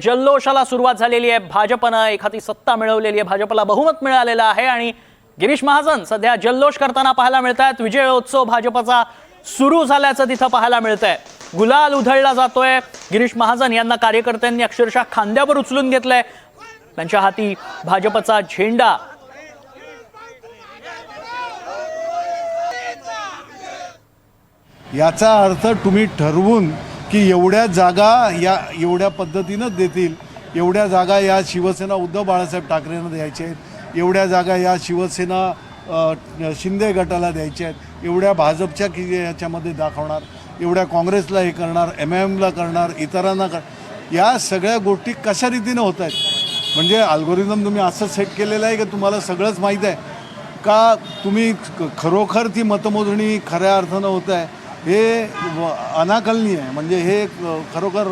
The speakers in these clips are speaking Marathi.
जल्लोषाला सुरुवात झालेली आहे। भाजपनं एखादी सत्ता मिळवलेली आहे, भाजपला बहुमत मिळालेलं आहे आणि गिरीश महाजन सध्या जल्लोष करताना पाहायला मिळतात। विजयोत्सव भाजपचा सुरू झाल्याचं तिथं पाहायला मिळतंय। गुलाल उधळला जातोय। गिरीश महाजन यांना कार्यकर्त्यांनी अक्षरशः खांद्यावर उचलून घेतलंय। त्यांच्या हाती भाजपचा झेंडा। याचा अर्थ तुम्ही ठरवून की एवढ्या जागा या एवढ्या पद्धतीनं देतील, एवढ्या जागा या शिवसेना उद्धव बाळासाहेब ठाकरेंना द्यायच्या आहेत, एवढ्या जागा या शिवसेना शिंदे गटाला द्यायच्या आहेत, एवढ्या भाजपच्या याच्यामध्ये दाखवणार, एवढ्या काँग्रेसला हे करणार, MIMला करणार, इतरांना या सगळ्या गोष्टी कशा रीतीनं होत आहेत। म्हणजे अल्गोरिदम तुम्ही असं सेट केलेलं आहे की तुम्हाला सगळंच माहीत आहे का? तुम्ही खरोखर ती मतमोजणी खऱ्या अर्थानं होत आहे हे अनाकलनीय आहे। म्हणजे हे खरोखर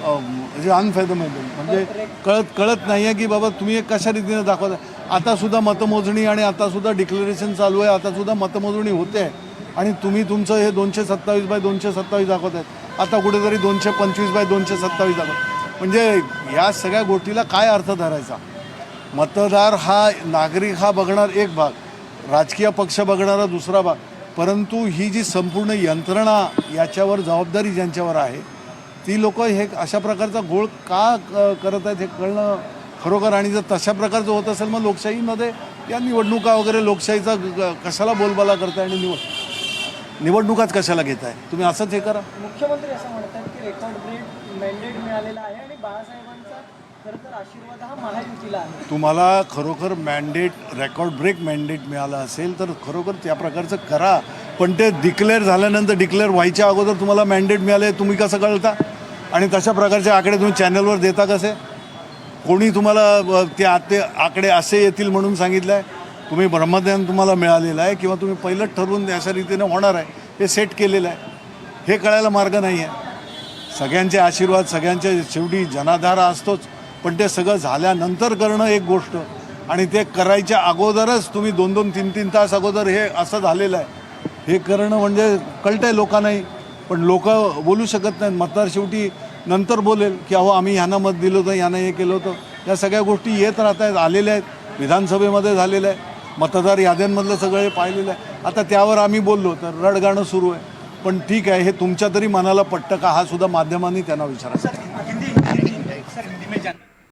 म्हणजे अनफेदमेबल, म्हणजे कळत नाही आहे की बाबा तुम्ही हे कशा रीतीने दाखवत आहे। आतासुद्धा मतमोजणी आणि आतासुद्धा डिक्लेरेशन चालू आहे, आतासुद्धा मतमोजणी होते आहे आणि तुम्ही तुमचं हे 227/227 दाखवत आहेत। आता कुठेतरी 225/227 दाखवत। म्हणजे या सगळ्या गोष्टीला काय अर्थ धरायचा? मतदार हा नागरिक हा बघणार एक भाग, राजकीय पक्ष बघणारा दुसरा भाग, परंतु ही जी संपूर्ण यंत्रणा याच्यावर जबाबदारी ज्यांच्यावर आहे ती लोक हे अशा प्रकारचा घोळ का करत आहेत हे कळणं खरोखर। आणि जर तशा प्रकारचं होत असेल मग लोकशाहीमध्ये या निवडणुका वगैरे लोकशाहीचा कशाला बोलबाला करताय आणि निवडणुकाच कशाला घेताय तुम्ही? असंच हे करा। मुख्यमंत्री असं म्हणतात की रेकॉर्ड ब्रेक मॅन्डेट मिळालेला आहे आणि बाळासाहेबांचा खरं तर आशीर्वाद हा महायुतीला आहे। तुम्हाला खरोखर रेकॉर्ड ब्रेक मॅन्डेट मिळालं असेल तर खरोखर त्या प्रकारचं करा, पण ते डिक्लेअर झाल्यानंतर, डिक्लेअर व्हायच्या अगोदर तुम्हाला मॅन्डेट मिळाले तुम्ही कसं कळता? आणि तशा प्रकारचे आकडे तुम्ही चॅनलवर देता कसे? कोणी तुम्हाला ते आकडे असे येतील म्हणून सांगितलं आहे? तुम्ही ब्रह्मज्ञान तुम्हाला मिळालेलं आहे किंवा तुम्ही पहिलंच ठरवून अशा रीतीने होणार आहे हे सेट केलेलं आहे? हे कळायला मार्ग नाही आहे। सगळ्यांचे आशीर्वाद, सगळ्यांचे शेवटी जनाधार असतोच, पण ते सगळं झाल्यानंतर करणं एक गोष्ट आणि ते करायच्या अगोदरच तुम्ही 2-2, 3-3 तास अगोदर हे असं झालेलं आहे हे करणं म्हणजे कळतं आहे लोकांनाही, पण लोक बोलू शकत नाहीत। मतदार शेवटी नंतर बोलेल की अहो आम्ही ह्यांना मत दिलं होतं, ह्यांना हे केलं होतं। या सगळ्या गोष्टी येत राहत आहेत, आलेल्या आहेत, विधानसभेमध्ये झालेलं आहे, मतदार याद्यांमधलं सगळं हे पाहिलेलं आहे। आता त्यावर आम्ही बोललो तर रडगाणं सुरू आहे, पण ठीक आहे, हे तुमच्या तरी मनाला पटतं का हा सुद्धा माध्यमांनी त्यांना विचारायचं।